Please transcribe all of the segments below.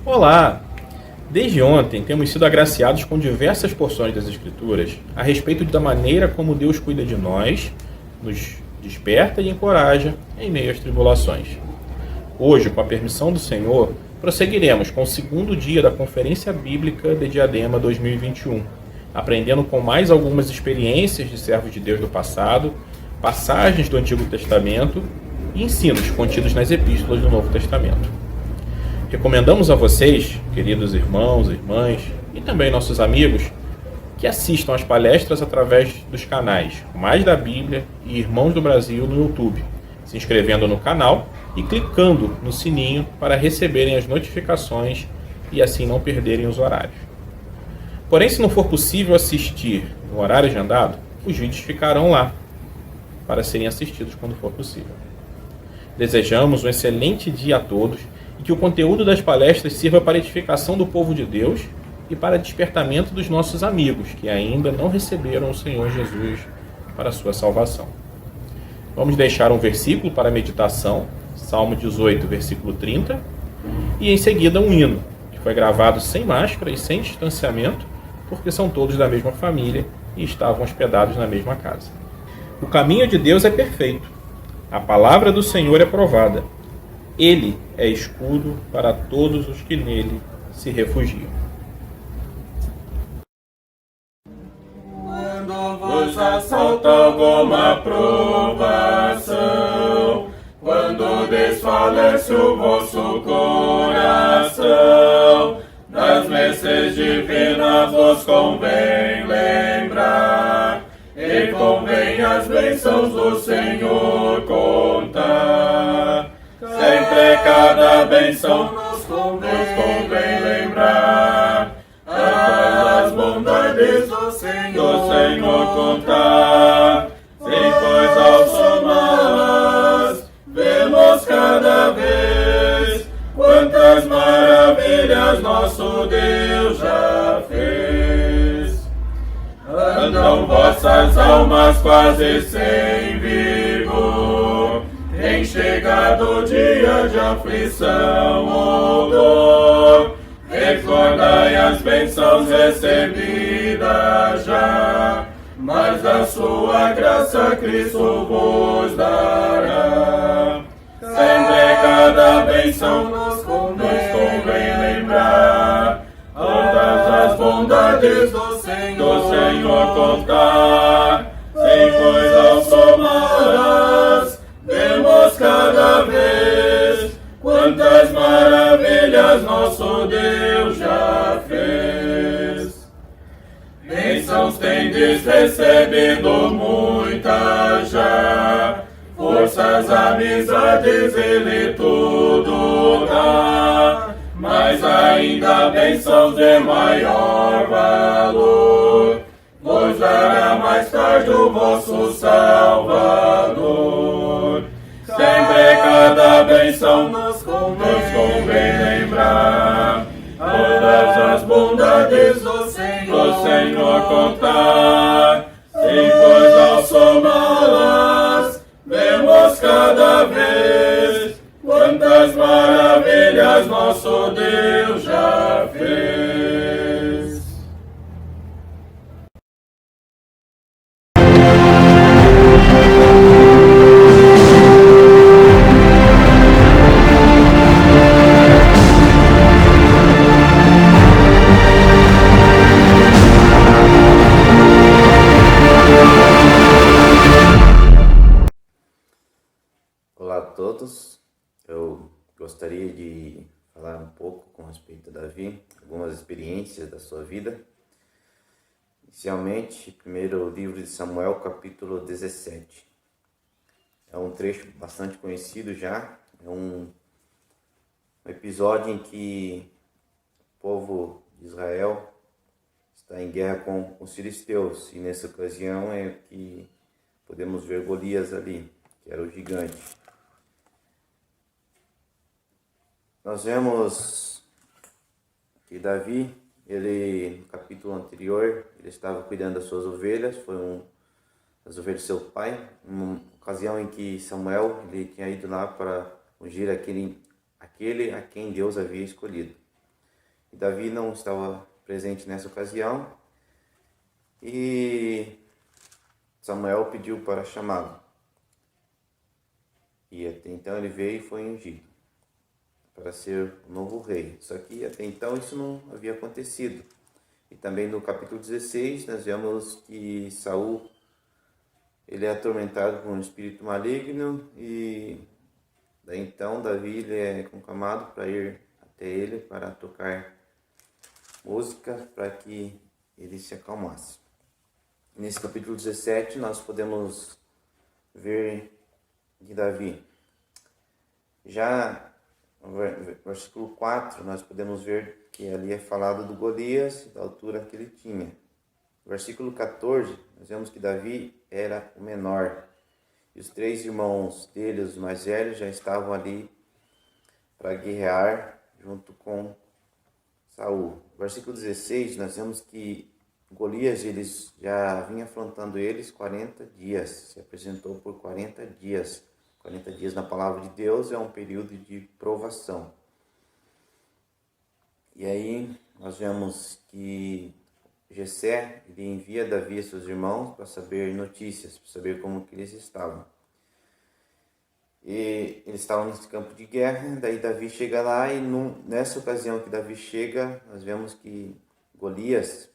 Olá! Desde ontem temos sido agraciados com diversas porções das Escrituras a respeito da maneira como Deus cuida de nós, nos desperta e encoraja em meio às tribulações. Hoje, com a permissão do Senhor, prosseguiremos com o segundo dia da Conferência Bíblica de Diadema 2021, aprendendo com mais algumas experiências de servos de Deus do passado, passagens do Antigo Testamento e ensinos contidos nas epístolas do Novo Testamento. Recomendamos a vocês, queridos irmãos, irmãs e também nossos amigos, que assistam às palestras através dos canais Mais da Bíblia e Irmãos do Brasil no YouTube, se inscrevendo no canal e clicando no sininho para receberem as notificações e assim não perderem os horários. Porém, se não for possível assistir no horário agendado, os vídeos ficarão lá para serem assistidos quando for possível. Desejamos um excelente dia a todos e que o conteúdo das palestras sirva para a edificação do povo de Deus e para despertamento dos nossos amigos que ainda não receberam o Senhor Jesus para a sua salvação. Vamos deixar um versículo para a meditação, Salmo 18, versículo 30, e em seguida um hino, que foi gravado sem máscara e sem distanciamento, porque são todos da mesma família e estavam hospedados na mesma casa. O caminho de Deus é perfeito, a palavra do Senhor é provada. Ele é escudo para todos os que nele se refugiam. Quando vos assalta alguma provação, quando desfalece o vosso coração, das mercês divinas vos convém lembrar, e convém as bênçãos do Senhor contar. Sempre cada bênção nos convém lembrar, as bondades do Senhor contar. Sem pois ao somá-las, vemos cada vez quantas maravilhas nosso Deus já fez. Andam vossas almas quase sem vigor, tem chegado o dia de aflição ou dor. Recordai as bênçãos recebidas já, mas da sua graça Cristo vos dará. Sempre cada bênção nos convém lembrar, todas as bondades do Senhor contar. Sem pois ao somá-las, vemos cada vez quantas maravilhas nosso Deus já fez. Bênçãos tendes recebido muitas já, forças, amizades, Ele tudo dá. Mas ainda bênçãos de maior valor vos dará mais tarde o vosso Salvador. Sempre cada bênção nos convém lembrar, todas as bondades do Senhor contar. E pois ao somá-las, vemos cada vez quantas maravilhas nosso Deus já fez. Olá a todos, eu gostaria de falar um pouco com respeito a Davi, algumas experiências da sua vida. Inicialmente, primeiro o livro de Samuel, capítulo 17. É um trecho bastante conhecido já, é um episódio em que o povo de Israel está em guerra com os filisteus, e nessa ocasião é que podemos ver Golias ali, que era o gigante. Nós vemos que Davi, no capítulo anterior, ele estava cuidando das suas ovelhas, das ovelhas do seu pai, uma ocasião em que Samuel ele tinha ido lá para ungir aquele a quem Deus havia escolhido. E Davi não estava presente nessa ocasião e Samuel pediu para chamá-lo. E até então ele veio e foi ungido para ser o novo rei. Só que até então isso não havia acontecido. E também no capítulo 16 nós vemos que Saul ele é atormentado por um espírito maligno e daí então Davi ele é conclamado para ir até ele para tocar música para que ele se acalmasse. Nesse capítulo 17 nós podemos ver de Davi. Já no versículo 4 nós podemos ver que ali é falado do Golias, da altura que ele tinha. No versículo 14 nós vemos que Davi era o menor e os 3 irmãos dele, os mais velhos, já estavam ali para guerrear junto com Saul. No versículo 16 nós vemos que Golias eles já vinha afrontando eles 40 dias, se apresentou por 40 dias. 40 dias na palavra de Deus é um período de provação. E aí nós vemos que Jessé ele envia Davi e seus irmãos para saber notícias, para saber como que eles estavam. E eles estavam nesse campo de guerra, daí Davi chega lá e nessa ocasião que Davi chega, nós vemos que Golias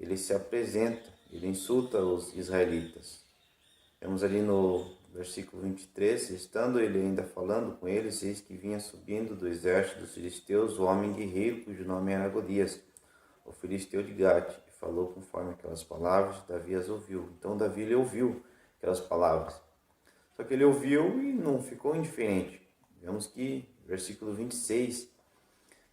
ele se apresenta, ele insulta os israelitas. Vemos ali no versículo 23, estando ele ainda falando com eles, eis que vinha subindo do exército dos filisteus o homem guerreiro, cujo nome era Golias, o filisteu de Gate, e falou conforme aquelas palavras, Davi as ouviu. Então Davi ele ouviu aquelas palavras. Só que ele ouviu e não ficou indiferente. Vemos que, versículo 26,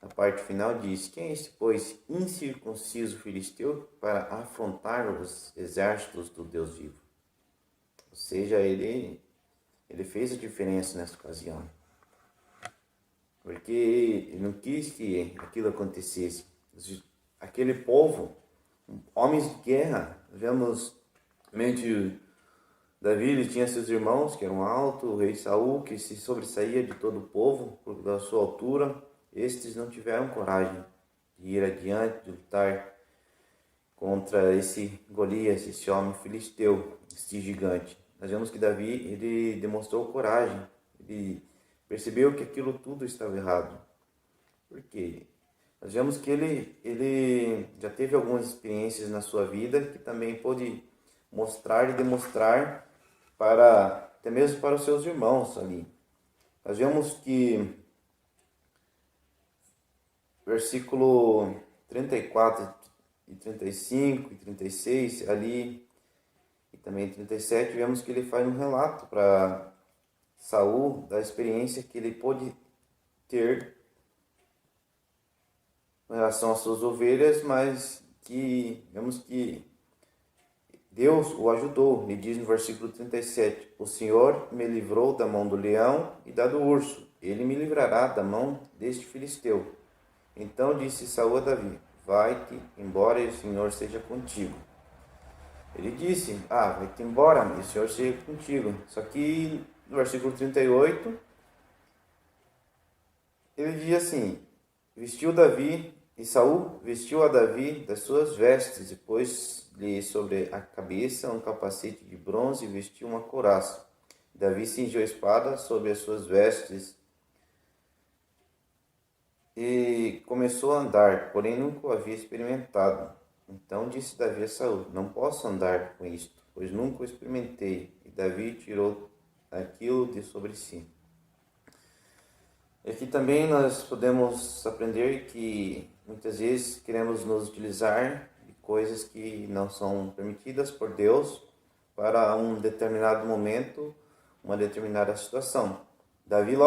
a parte final diz, quem é esse, pois, incircunciso filisteu para afrontar os exércitos do Deus vivo? Ou seja, ele fez a diferença nessa ocasião. Porque ele não quis que aquilo acontecesse. Aquele povo, homens de guerra, vemos mente Davi ele tinha seus irmãos que eram altos, o rei Saul que se sobressaía de todo o povo por da sua altura. Estes não tiveram coragem de ir adiante, de lutar contra esse Golias, esse homem filisteu, esse gigante. Nós vemos que Davi ele demonstrou coragem, ele percebeu que aquilo tudo estava errado. Por quê? Nós vemos que ele já teve algumas experiências na sua vida que também pôde mostrar e demonstrar até mesmo para os seus irmãos ali. Nós vemos que versículo 34 e 35 e 36 ali e também 37, vemos que ele faz um relato para Saul da experiência que ele pôde ter em relação às suas ovelhas, mas que vemos que Deus o ajudou. Ele diz no versículo 37, o Senhor me livrou da mão do leão e da do urso, ele me livrará da mão deste filisteu. Então disse Saul a Davi, vai-te embora e o Senhor seja contigo. Ele disse, vai-te embora e o Senhor seja contigo. Só que no versículo 38, ele diz assim, e Saul vestiu a Davi das suas vestes, e pôs-lhe sobre a cabeça um capacete de bronze e vestiu uma couraça. Davi cingiu a espada sobre as suas vestes e começou a andar, porém nunca o havia experimentado. Então disse Davi a Saul, não posso andar com isto, pois nunca o experimentei. E Davi tirou aquilo de sobre si. Aqui também nós podemos aprender que muitas vezes queremos nos utilizar de coisas que não são permitidas por Deus para um determinado momento, uma determinada situação. Davi,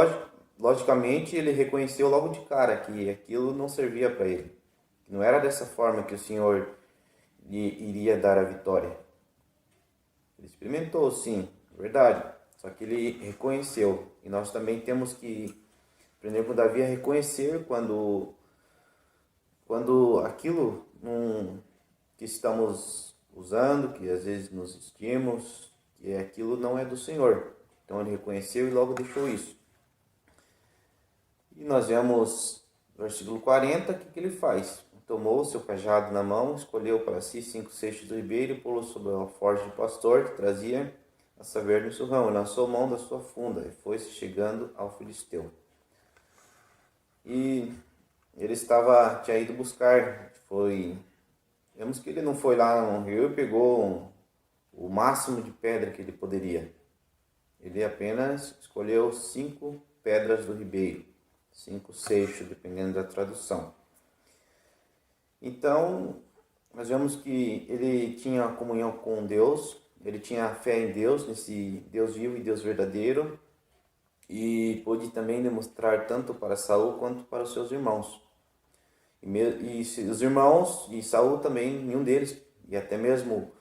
logicamente, ele reconheceu logo de cara que aquilo não servia para ele. Que não era dessa forma que o Senhor lhe iria dar a vitória. Ele experimentou, sim, é verdade. Só que ele reconheceu. E nós também temos que aprender com Davi a reconhecer quando aquilo que estamos usando, que às vezes nos vestimos, que aquilo não é do Senhor. Então ele reconheceu e logo deixou isso. E nós vemos versículo 40, o que ele faz? Tomou seu cajado na mão, escolheu para si 5 seixos do ribeiro e pô-los sobre a forja de pastor que trazia a saber no surrão, e lançou mão da sua funda e foi-se chegando ao filisteu. E ele tinha ido buscar, vemos que ele não foi lá no rio e pegou o máximo de pedra que ele poderia. Ele apenas escolheu 5 pedras do ribeiro, 5 seixos, dependendo da tradução. Então, nós vemos que ele tinha comunhão com Deus, ele tinha fé em Deus, nesse Deus vivo e Deus verdadeiro, e pôde também demonstrar tanto para Saul quanto para os seus irmãos. E os irmãos e Saul também, nenhum deles, e até mesmo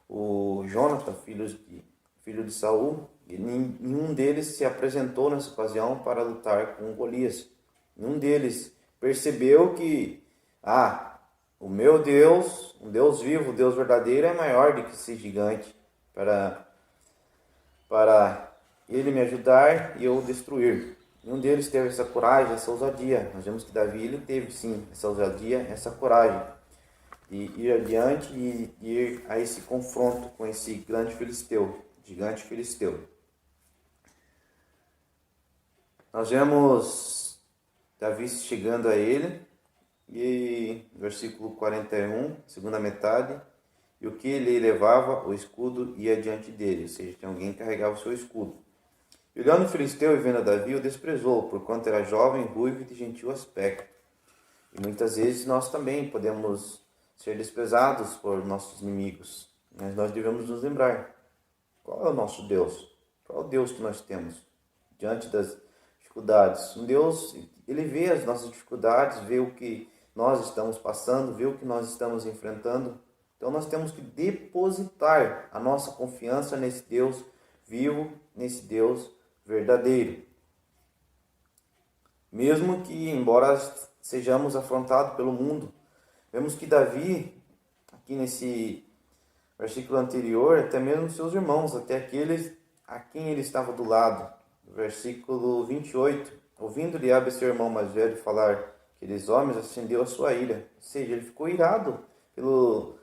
o Jonathan, filho de Saul, nenhum deles se apresentou nessa ocasião para lutar com Golias. Nenhum deles percebeu que, o meu Deus, um Deus vivo, um Deus verdadeiro, é maior do que esse gigante para ele me ajudar e eu destruir. Nenhum deles teve essa coragem, essa ousadia. Nós vemos que Davi ele teve sim essa ousadia, essa coragem de ir adiante e ir a esse confronto com esse grande gigante filisteu. Nós vemos Davi chegando a ele, e versículo 41, segunda metade, e o que ele levava, o escudo ia diante dele, ou seja, tem alguém que carregava o seu escudo. E olhando o filisteu e vendo a Davi, o desprezou, porquanto era jovem, ruivo e de gentil aspecto. E muitas vezes nós também podemos ser desprezados por nossos inimigos, mas nós devemos nos lembrar, qual é o nosso Deus? Qual é o Deus que nós temos diante das dificuldades? Um Deus, ele vê as nossas dificuldades, vê o que nós estamos passando, vê o que nós estamos enfrentando. Então nós temos que depositar a nossa confiança nesse Deus vivo, nesse Deus verdadeiro. Mesmo que, embora sejamos afrontados pelo mundo, vemos que Davi, aqui nesse versículo anterior, até mesmo seus irmãos, até aqueles a quem ele estava do lado, versículo 28, ouvindo Eliabe, seu irmão mais velho, falar aqueles homens, acendeu a sua ira. Ou seja, ele ficou irado pelo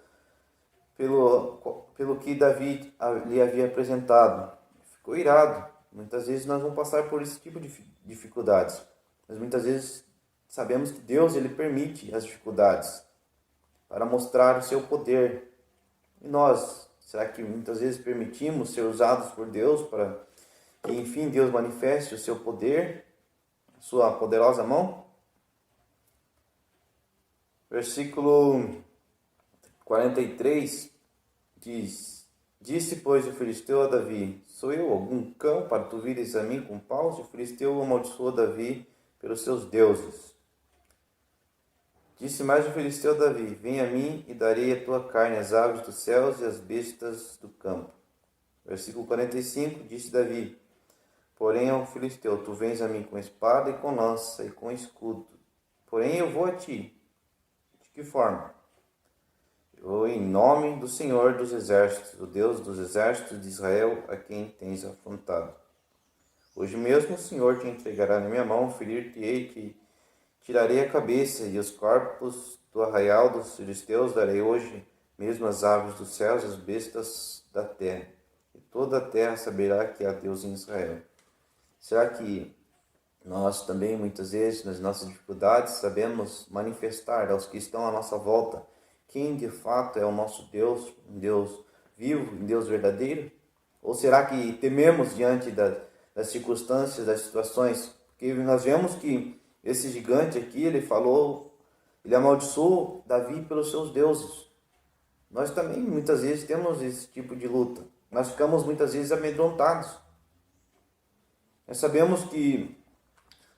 que Davi lhe havia apresentado. Ficou irado. Muitas vezes nós vamos passar por esse tipo de dificuldades. Mas muitas vezes sabemos que Deus ele permite as dificuldades para mostrar o seu poder. E nós, será que muitas vezes permitimos ser usados por Deus para que, enfim, Deus manifeste o seu poder, sua poderosa mão? Versículo 43 diz: Disse, pois, o filisteu a Davi: Sou eu algum cão para tu vires a mim com paus? E o filisteu amaldiçoou Davi pelos seus deuses. Disse mais o filisteu a Davi: Vem a mim e darei a tua carne às aves dos céus e às bestas do campo. Versículo 45, disse Davi: Porém ao filisteu: Tu vens a mim com espada e com lança e com escudo. Porém eu vou a ti. De que forma? Eu vou em nome do Senhor dos exércitos, o Deus dos exércitos de Israel, a quem tens afrontado. Hoje mesmo o Senhor te entregará na minha mão, ferir-te-ei, que tirarei a cabeça, e os corpos do arraial dos filisteus darei hoje mesmo às aves dos céus e às bestas da terra. E toda a terra saberá que há Deus em Israel. Será que nós também, muitas vezes, nas nossas dificuldades, sabemos manifestar aos que estão à nossa volta quem de fato é o nosso Deus, um Deus vivo, um Deus verdadeiro? Ou será que tememos diante das circunstâncias, das situações? Porque nós vemos que esse gigante aqui, ele amaldiçoou Davi pelos seus deuses. Nós também, muitas vezes, temos esse tipo de luta. Nós ficamos, muitas vezes, amedrontados. Nós sabemos que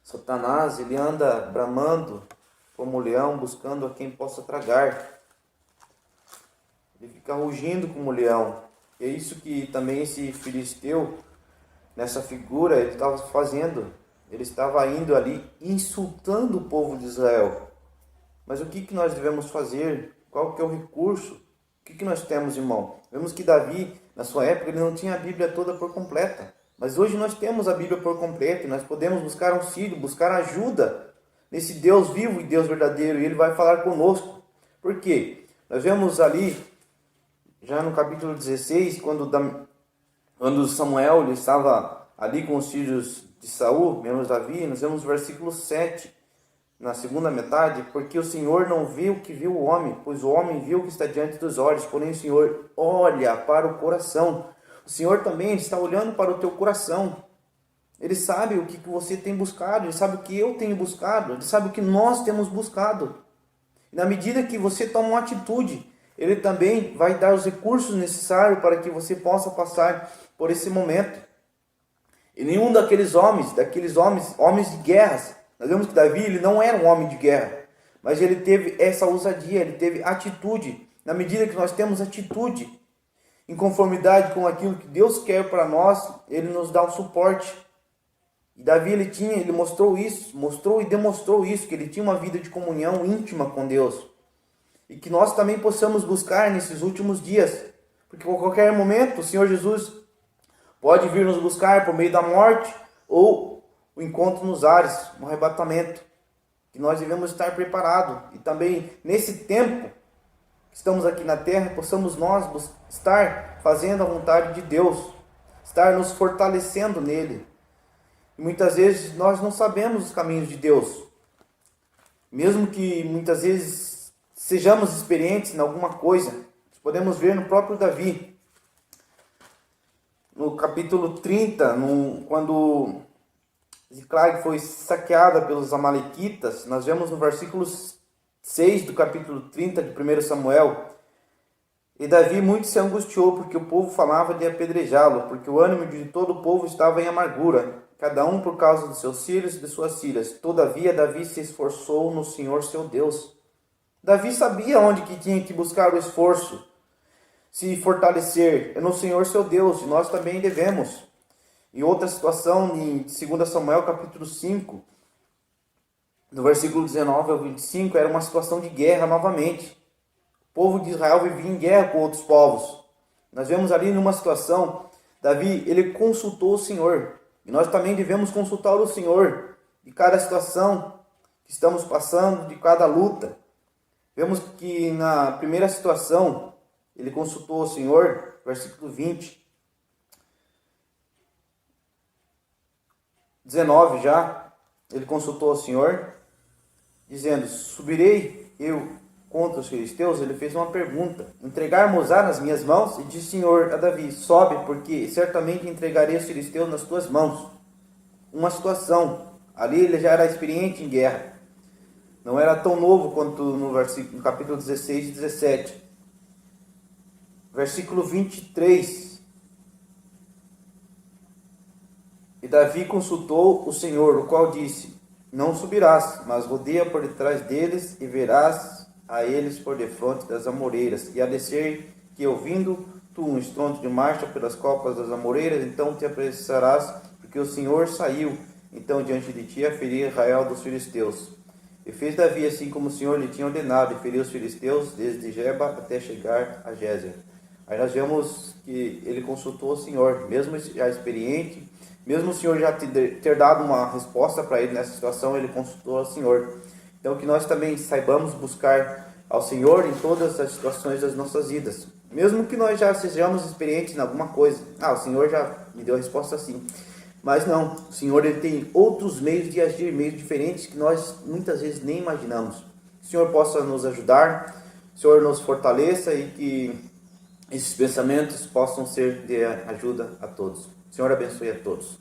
Satanás, ele anda bramando como um leão, buscando a quem possa tragar. Ele fica rugindo como um leão. E é isso que também esse filisteu, nessa figura, ele estava fazendo. Ele estava indo ali, insultando o povo de Israel. Mas o que nós devemos fazer? Qual que é o recurso? O que nós temos, irmão? Vemos que Davi, na sua época, ele não tinha a Bíblia toda por completa. Mas hoje nós temos a Bíblia por completo e nós podemos buscar auxílio, buscar ajuda nesse Deus vivo e Deus verdadeiro, e Ele vai falar conosco. Por quê? Nós vemos ali, já no capítulo 16, quando Samuel ele estava ali com os filhos de Saul, menos Davi, nós vemos o versículo 7, na segunda metade, porque o Senhor não viu o que viu o homem, pois o homem viu o que está diante dos olhos, porém o Senhor olha para o coração. O Senhor também está olhando para o teu coração. Ele sabe o que você tem buscado, Ele sabe o que eu tenho buscado, Ele sabe o que nós temos buscado. E na medida que você toma uma atitude, Ele também vai dar os recursos necessários para que você possa passar por esse momento. E nenhum daqueles homens de guerras, nós vemos que Davi ele não era um homem de guerra, mas ele teve essa ousadia, ele teve atitude. Na medida que nós temos atitude, em conformidade com aquilo que Deus quer para nós, Ele nos dá um suporte. E Davi ele mostrou e demonstrou isso, que ele tinha uma vida de comunhão íntima com Deus. E que nós também possamos buscar nesses últimos dias, porque a qualquer momento o Senhor Jesus pode vir nos buscar por meio da morte ou o encontro nos ares, um arrebatamento, que nós devemos estar preparados. E também nesse tempo que estamos aqui na terra, possamos nós estar fazendo a vontade de Deus, estar nos fortalecendo nele. E muitas vezes nós não sabemos os caminhos de Deus, mesmo que muitas vezes sejamos experientes em alguma coisa. Podemos ver no próprio Davi, no capítulo 30, quando Ziclag foi saqueada pelos amalequitas, nós vemos no versículo 6 do capítulo 30 de 1 Samuel, e Davi muito se angustiou, porque o povo falava de apedrejá-lo, porque o ânimo de todo o povo estava em amargura, cada um por causa dos seus filhos e de suas filhas. Todavia Davi se esforçou no Senhor seu Deus. Davi sabia onde que tinha que buscar o esforço, se fortalecer, é no Senhor seu Deus, e nós também devemos. E outra situação, em 2 Samuel capítulo 5, do versículo 19 ao 25, era uma situação de guerra novamente. O povo de Israel vivia em guerra com outros povos. Nós vemos ali numa situação, Davi, ele consultou o Senhor. E nós também devemos consultar o Senhor de cada situação que estamos passando, de cada luta. Vemos que na primeira situação, ele consultou o Senhor, versículo 20. 19 já, ele consultou o Senhor, dizendo, subirei eu contra os filisteus? Ele fez uma pergunta, entregar-mos-á nas minhas mãos? E disse o Senhor a Davi, sobe, porque certamente entregarei os filisteus nas tuas mãos. Uma situação, ali ele já era experiente em guerra, não era tão novo quanto no capítulo 16 e 17. Versículo 23. E Davi consultou o Senhor, o qual disse, não subirás, mas rodeia por detrás deles e verás a eles por defronte das amoreiras. E a descer que ouvindo tu um estrondo de marcha pelas copas das amoreiras, então te apressarás, porque o Senhor saiu então diante de ti a ferir Israel dos filisteus. E fez Davi assim como o Senhor lhe tinha ordenado, e feriu os filisteus desde Geba até chegar a Gézer. Aí nós vemos que ele consultou o Senhor, mesmo já experiente, mesmo o Senhor já ter dado uma resposta para ele nessa situação, ele consultou ao Senhor. Então que nós também saibamos buscar ao Senhor em todas as situações das nossas vidas. Mesmo que nós já sejamos experientes em alguma coisa. O Senhor já me deu a resposta assim. Mas não, o Senhor ele tem outros meios de agir, meios diferentes que nós muitas vezes nem imaginamos. O Senhor possa nos ajudar, o Senhor nos fortaleça e que esses pensamentos possam ser de ajuda a todos. O Senhor abençoe a todos.